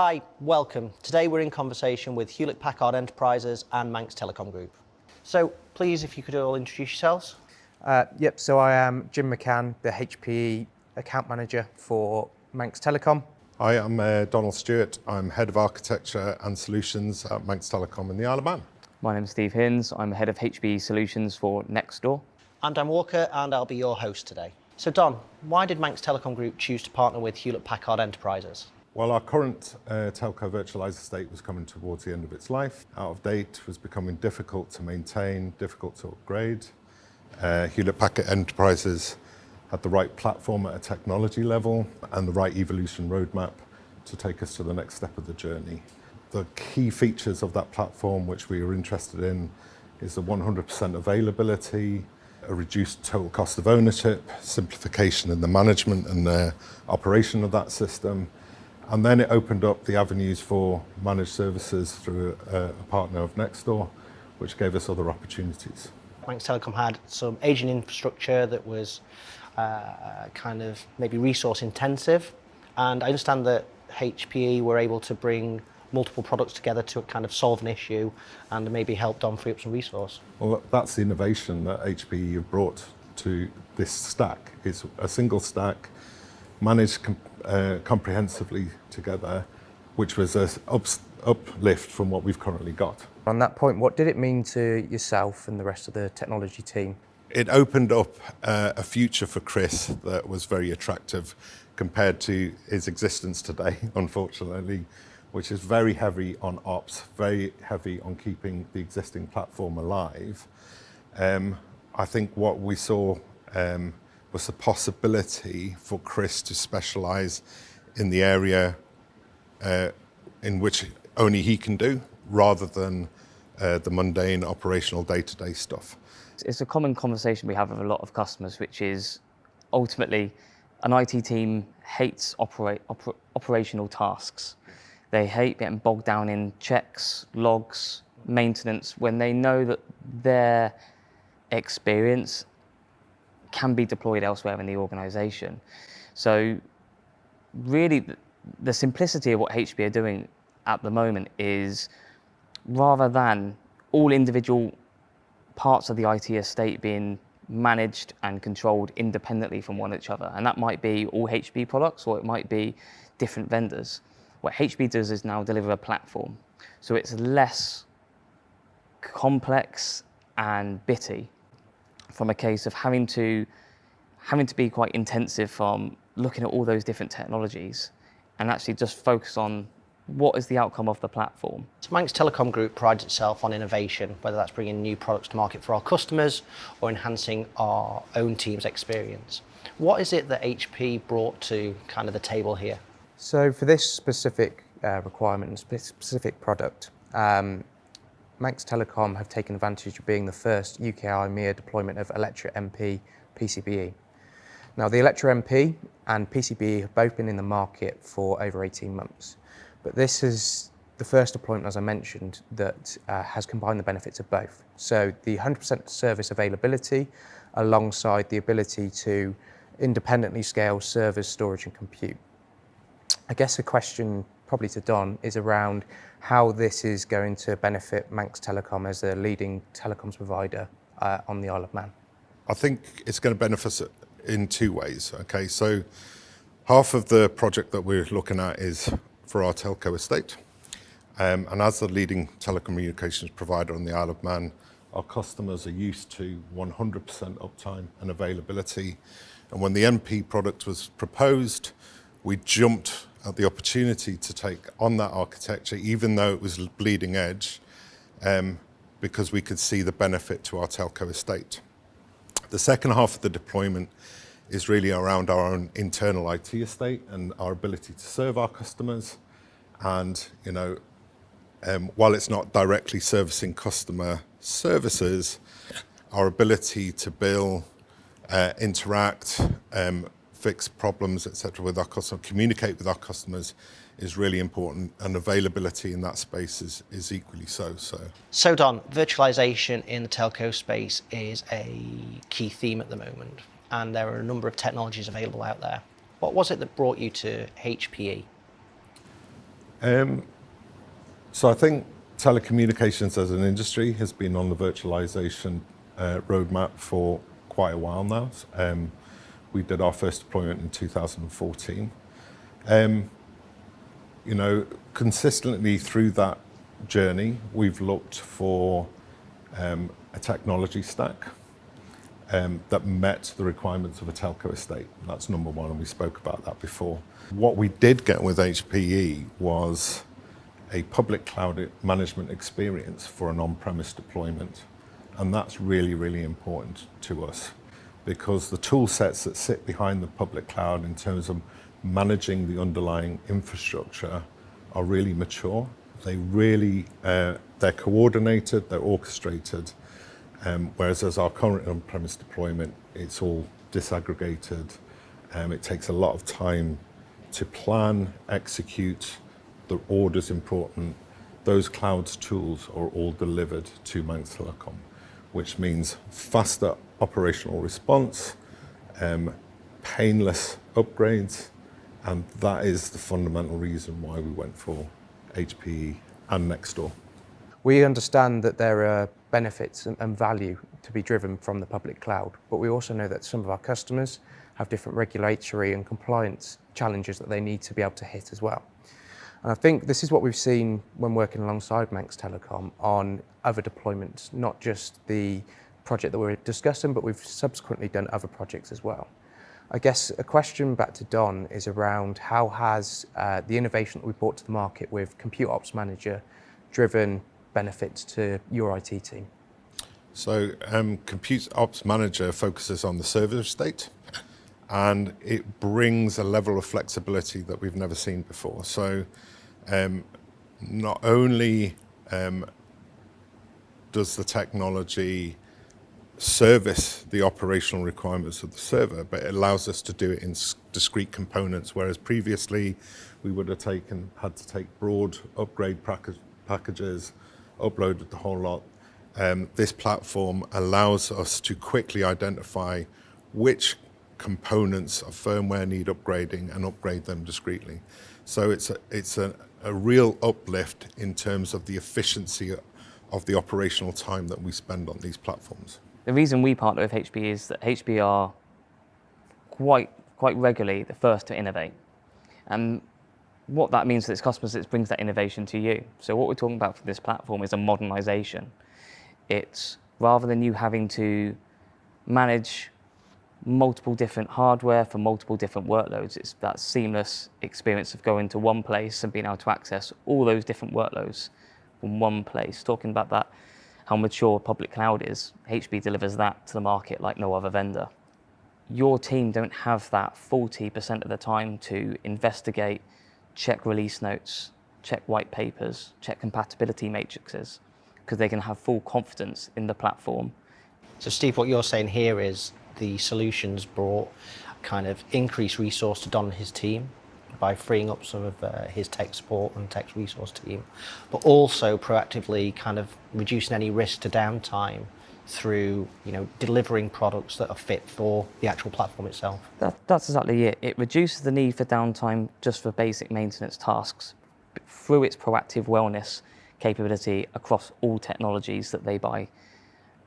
Hi, welcome. Today we're in conversation with Hewlett-Packard Enterprises and Manx Telecom Group. So please, if you could all introduce yourselves. So I am Jim McCann, the HPE account manager for Manx Telecom. Hi, I'm Donald Stewart. I'm Head of Architecture and Solutions at Manx Telecom in the Isle of Man. My name is Steve Hinns. I'm Head of HPE Solutions for Nexstor. I'm Dan Walker and I'll be your host today. So Don, why did Manx Telecom Group choose to partner with Hewlett-Packard Enterprises? Well, our current telco virtualized estate was coming towards the end of its life. Out of date, was becoming difficult to maintain, difficult to upgrade. Hewlett-Packard Enterprises had the right platform at a technology level and the right evolution roadmap to take us to the next step of the journey. The key features of that platform which we were interested in is the 100% availability, a reduced total cost of ownership, simplification in the management and the operation of that system, and then it opened up the avenues for managed services through a partner of Nexstor, which gave us other opportunities. Manx Telecom had some aging infrastructure that was kind of maybe resource intensive, and I understand that HPE were able to bring multiple products together to kind of solve an issue and maybe help Don free up some resource. Well, that's the innovation that HPE have brought to this stack. It's a single stack, managed comprehensively together, which was an uplift from what we've currently got. On that point, what did it mean to yourself and the rest of the technology team? It opened up a future for Chris that was very attractive compared to his existence today, unfortunately, which is very heavy on ops, very heavy on keeping the existing platform alive. I think what we saw was the possibility for Chris to specialise in the area in which only he can do, rather than the mundane operational day-to-day stuff. It's a common conversation we have with a lot of customers, which is ultimately an IT team hates operational tasks. They hate getting bogged down in checks, logs, maintenance, when they know that their experience can be deployed elsewhere in the organisation. So really the simplicity of what HPE are doing at the moment is, rather than all individual parts of the IT estate being managed and controlled independently from one another, and that might be all HPE products or it might be different vendors. What HPE does is now deliver a platform, so it's less complex and bitty, from a case of having to be quite intensive from looking at all those different technologies and actually just focus on what is the outcome of the platform. So Manx Telecom Group prides itself on innovation, whether that's bringing new products to market for our customers or enhancing our own team's experience. What is it that HP brought to kind of the table here? So for this specific requirement and specific product, Manx Telecom have taken advantage of being the first UK EMEA deployment of Electra MP PCBE. Now, the Electra MP and PCBE have both been in the market for over 18 months, but this is the first deployment, as I mentioned, that has combined the benefits of both. So the 100% service availability alongside the ability to independently scale servers, storage and compute. I guess a question probably to Don is around how this is going to benefit Manx Telecom as a leading telecoms provider on the Isle of Man. I think it's going to benefit us in two ways. Okay, so half of the project that we're looking at is for our telco estate. And as the leading telecommunications provider on the Isle of Man, our customers are used to 100% uptime and availability. And when the MP product was proposed, we jumped at the opportunity to take on that architecture, even though it was bleeding edge, because we could see the benefit to our telco estate. The second half of the deployment is really around our own internal IT estate and our ability to serve our customers. And, while it's not directly servicing customer services, our ability to bill, interact, fix problems, etc., with our customers, communicate with our customers is really important, and availability in that space is equally so. So Don, virtualization in the telco space is a key theme at the moment, and there are a number of technologies available out there. What was it that brought you to HPE? So I think telecommunications as an industry has been on the virtualization roadmap for quite a while now. We did our first deployment in 2014. Consistently through that journey, we've looked for a technology stack that met the requirements of a telco estate. That's number one, and we spoke about that before. What we did get with HPE was a public cloud management experience for an on-premise deployment. And that's really, really important to us because the tool sets that sit behind the public cloud in terms of managing the underlying infrastructure are really mature. They're coordinated, they're orchestrated, whereas as our current on-premise deployment, it's all disaggregated. It takes a lot of time to plan, execute. The order's important. Those cloud's tools are all delivered to Manx Telecom, which means faster operational response, painless upgrades, and that is the fundamental reason why we went for HPE and Nexstor. We understand that there are benefits and value to be driven from the public cloud, but we also know that some of our customers have different regulatory and compliance challenges that they need to be able to hit as well. And I think this is what we've seen when working alongside Manx Telecom on other deployments, not just the project that we're discussing, but we've subsequently done other projects as well. I guess a question back to Don is around how has the innovation that we brought to the market with Compute Ops Manager driven benefits to your IT team? So Compute Ops Manager focuses on the server estate, and it brings a level of flexibility that we've never seen before. So not only does the technology service the operational requirements of the server, but it allows us to do it in discrete components, whereas previously we would have had to take broad upgrade packages, uploaded the whole lot. This platform allows us to quickly identify which components of firmware need upgrading and upgrade them discreetly. So it's a real uplift in terms of the efficiency of the operational time that we spend on these platforms. The reason we partner with HPE is that HPE are quite regularly the first to innovate. And what that means to its customers is it brings that innovation to you. So what we're talking about for this platform is a modernization. It's rather than you having to manage multiple different hardware for multiple different workloads, it's that seamless experience of going to one place and being able to access all those different workloads from one place. Talking about that, how mature public cloud is, HPE delivers that to the market like no other vendor. Your team don't have that 40% of the time to investigate, check release notes, check white papers, check compatibility matrices, because they can have full confidence in the platform. So Steve, what you're saying here is the solutions brought kind of increased resource to Don and his team by freeing up some of his tech support and tech resource team, but also proactively kind of reducing any risk to downtime through delivering products that are fit for the actual platform itself. That's exactly it. It reduces the need for downtime just for basic maintenance tasks through its proactive wellness capability across all technologies that they buy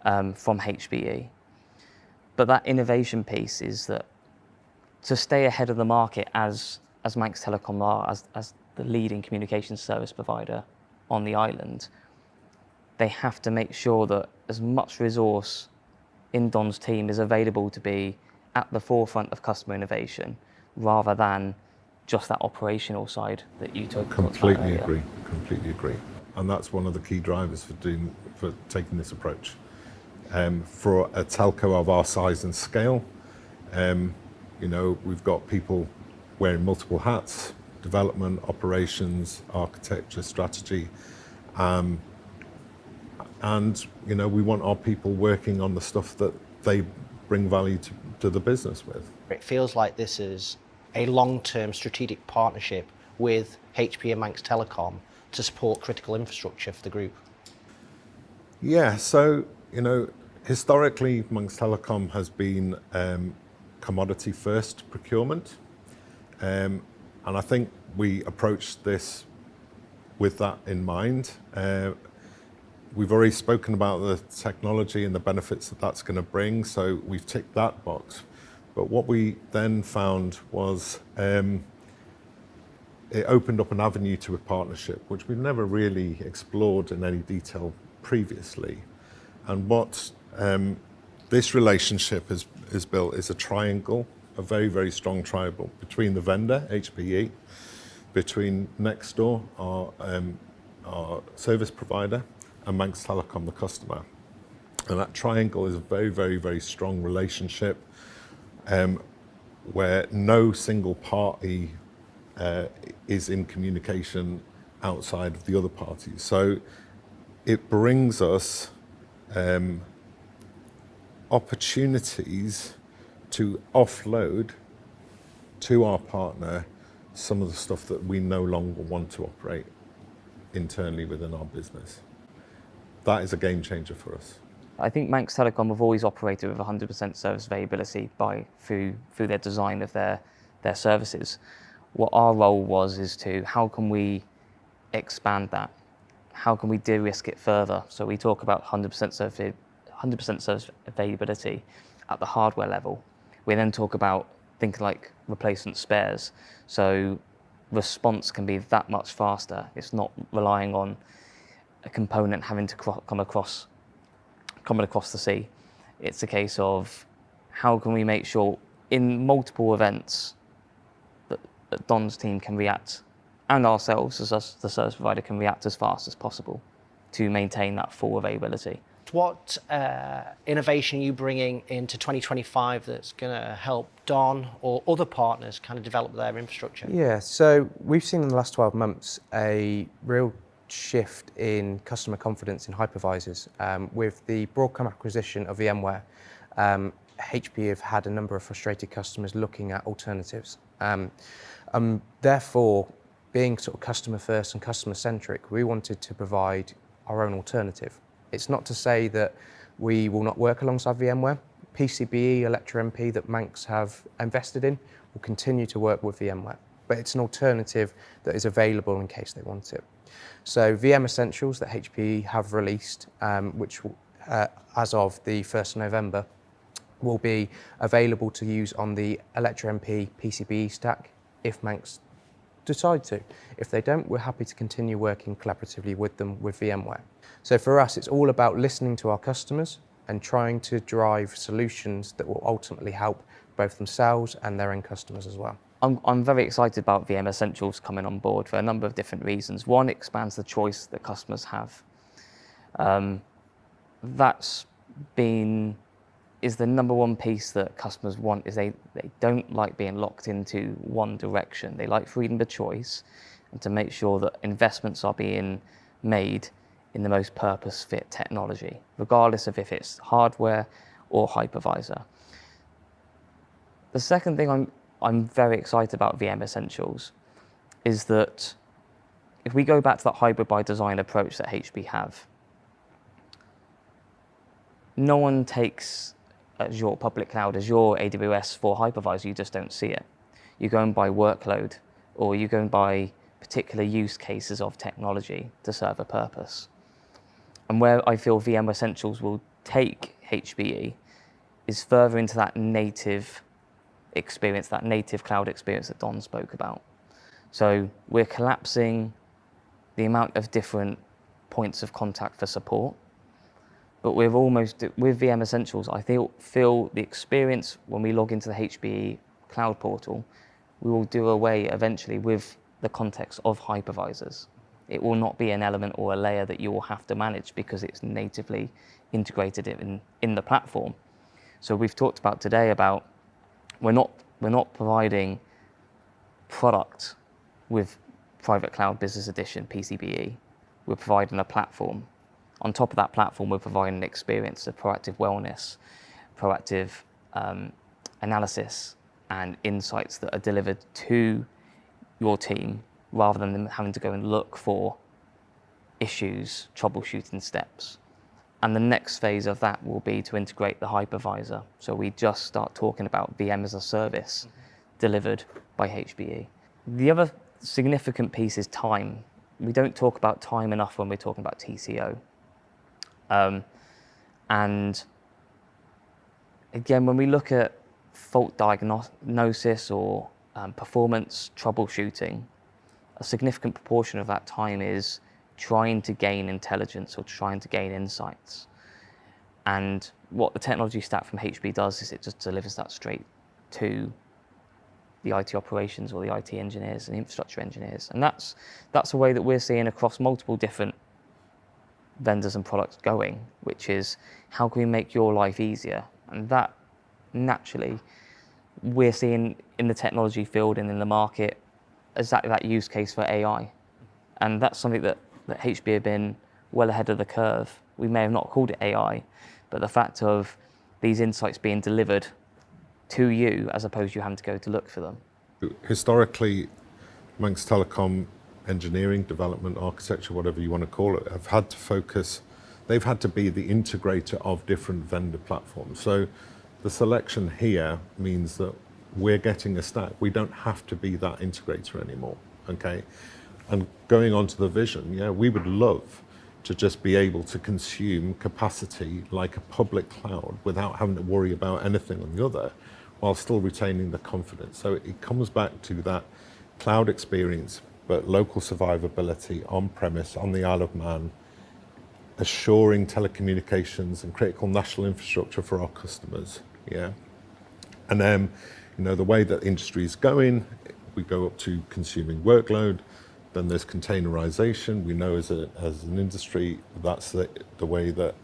from HPE. But that innovation piece is that to stay ahead of the market as Manx Telecom are, as the leading communications service provider on the island, they have to make sure that as much resource in Don's team is available to be at the forefront of customer innovation, rather than just that operational side that you took. Completely agree. And that's one of the key drivers for taking this approach. For a telco of our size and scale, we've got people wearing multiple hats: development, operations, architecture, strategy. And we want our people working on the stuff that they bring value to the business with. It feels like this is a long-term strategic partnership with HPE and Manx Telecom to support critical infrastructure for the group. Yeah, so historically Manx Telecom has been commodity first procurement, and I think we approached this with that in mind. We've already spoken about the technology and the benefits that that's going to bring, so we've ticked that box. But what we then found was it opened up an avenue to a partnership, which we've never really explored in any detail previously. And what this relationship is built is a triangle, a very, very strong triangle between the vendor, HPE, between Nexstor, our service provider, and Manx Telecom, the customer. And that triangle is a very, very, very strong relationship where no single party is in communication outside of the other parties. So it brings us opportunities to offload to our partner some of the stuff that we no longer want to operate internally within our business. That is a game changer for us. I think Manx Telecom have always operated with 100% service availability through their design of their services. What our role is to how can we expand that? How can we de-risk it further? So we talk about 100% service availability at the hardware level. We then talk about things like replacement spares. So response can be that much faster. It's not relying on a component having to coming across the sea. It's a case of how can we make sure in multiple events that Don's team can react, and ourselves as the service provider can react as fast as possible to maintain that full availability. What innovation are you bringing into 2025 that's going to help Don or other partners kind of develop their infrastructure? Yeah, so we've seen in the last 12 months a real shift in customer confidence in hypervisors. With the Broadcom acquisition of VMware, HPE have had a number of frustrated customers looking at alternatives. Therefore, being sort of customer first and customer centric, we wanted to provide our own alternative. It's not to say that we will not work alongside VMware. PCBE, Electra MP that Manx have invested in will continue to work with VMware, but it's an alternative that is available in case they want it. So VM Essentials that HPE have released, which as of the 1st of November, will be available to use on the Electra MP PCBE stack if Manx decide to. If they don't, we're happy to continue working collaboratively with them with VMware. So for us, it's all about listening to our customers and trying to drive solutions that will ultimately help both themselves and their end customers as well. I'm very excited about VM Essentials coming on board for a number of different reasons. One, it expands the choice that customers have. Is the number one piece that customers want is they don't like being locked into one direction. They like freedom of choice and to make sure that investments are being made in the most purpose-fit technology, regardless of if it's hardware or hypervisor. The second thing I'm very excited about VM Essentials is that if we go back to that hybrid by design approach that HPE have, no one takes Azure public cloud, Azure AWS for hypervisor, you just don't see it. You go and buy workload, or you go and buy particular use cases of technology to serve a purpose. And where I feel VM Essentials will take HPE is further into that native experience, that native cloud experience that Don spoke about. So we're collapsing the amount of different points of contact for support, but with VM Essentials, I feel the experience when we log into the HPE cloud portal, we will do away eventually with the context of hypervisors. It will not be an element or a layer that you will have to manage because it's natively integrated in the platform. So we've talked about today about we're not providing product with Private Cloud Business Edition, PCBE. We're providing a platform. On top of that platform, we're providing an experience of proactive wellness, proactive analysis, and insights that are delivered to your team rather than them having to go and look for issues, troubleshooting steps. And the next phase of that will be to integrate the hypervisor. So we just start talking about VM as a service delivered by HPE. The other significant piece is time. we don't talk about time enough when we're talking about TCO. And again, when we look at fault diagnosis or performance troubleshooting, a significant proportion of that time is trying to gain intelligence or trying to gain insights. And what the technology stack from HPE does is it just delivers that straight to the IT operations or the IT engineers and infrastructure engineers. And that's a way that we're seeing across multiple different vendors and products going, which is how can we make your life easier? And that naturally we're seeing in the technology field and in the market exactly that use case for AI. And that's something that HPE have been well ahead of the curve. We may have not called it AI, but the fact of these insights being delivered to you as opposed to you having to go to look for them. Historically, Manx Telecom engineering, development, architecture, whatever you want to call it, have had to focus, they've had to be the integrator of different vendor platforms. So the selection here means that we're getting a stack. We don't have to be that integrator anymore, okay? And going on to the vision, yeah, we would love to just be able to consume capacity like a public cloud without having to worry about anything on the other, while still retaining the confidence. So it comes back to that cloud experience, but local survivability on-premise, on the Isle of Man, assuring telecommunications and critical national infrastructure for our customers, yeah? And then, you know, the way that industry is going, we go up to consuming workload, then there's containerization. We know as an industry, that's the way that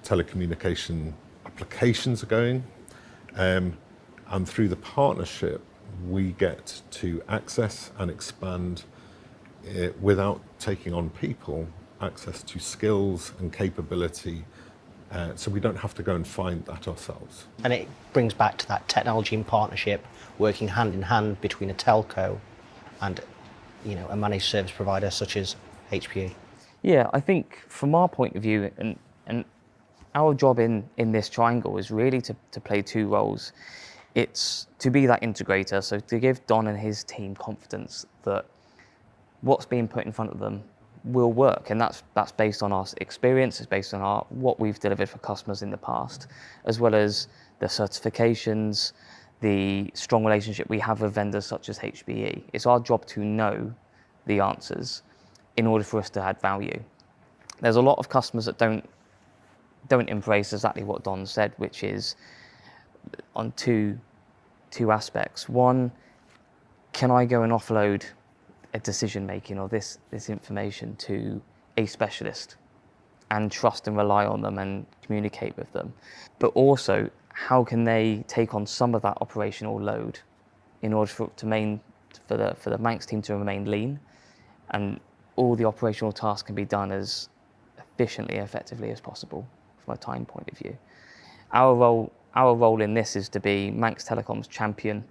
telecommunication applications are going. And through the partnership, we get to access and expand without taking on people, access to skills and capability, so we don't have to go and find that ourselves. And it brings back to that technology and partnership, working hand in hand between a telco and, you know, a managed service provider such as HPE. Yeah, I think from our point of view, and our job in this triangle is really to play two roles. It's to be that integrator, so to give Don and his team confidence that what's being put in front of them will work, and that's based on our experience, it's based on what we've delivered for customers in the past, as well as the certifications, the strong relationship we have with vendors such as HPE. It's our job to know the answers in order for us to add value. There's a lot of customers that don't embrace exactly what Don said, which is on two aspects. One, can I go and offload a decision making or this information to a specialist and trust and rely on them and communicate with them? But also, how can they take on some of that operational load in order for the Manx team to remain lean, and all the operational tasks can be done as efficiently and effectively as possible from a time point of view. Our role in this is to be Manx Telecom's champion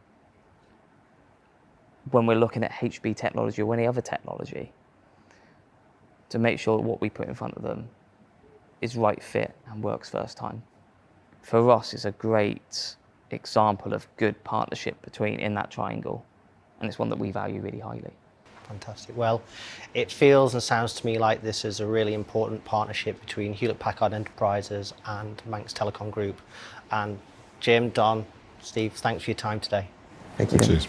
when we're looking at HPE technology or any other technology, to make sure that what we put in front of them is right fit and works first time. For us, it's a great example of good partnership in that triangle, and it's one that we value really highly. Fantastic. Well, it feels and sounds to me like this is a really important partnership between Hewlett-Packard Enterprises and Manx Telecom Group. And Jim, Don, Steve, thanks for your time today. Thank you. Cheers.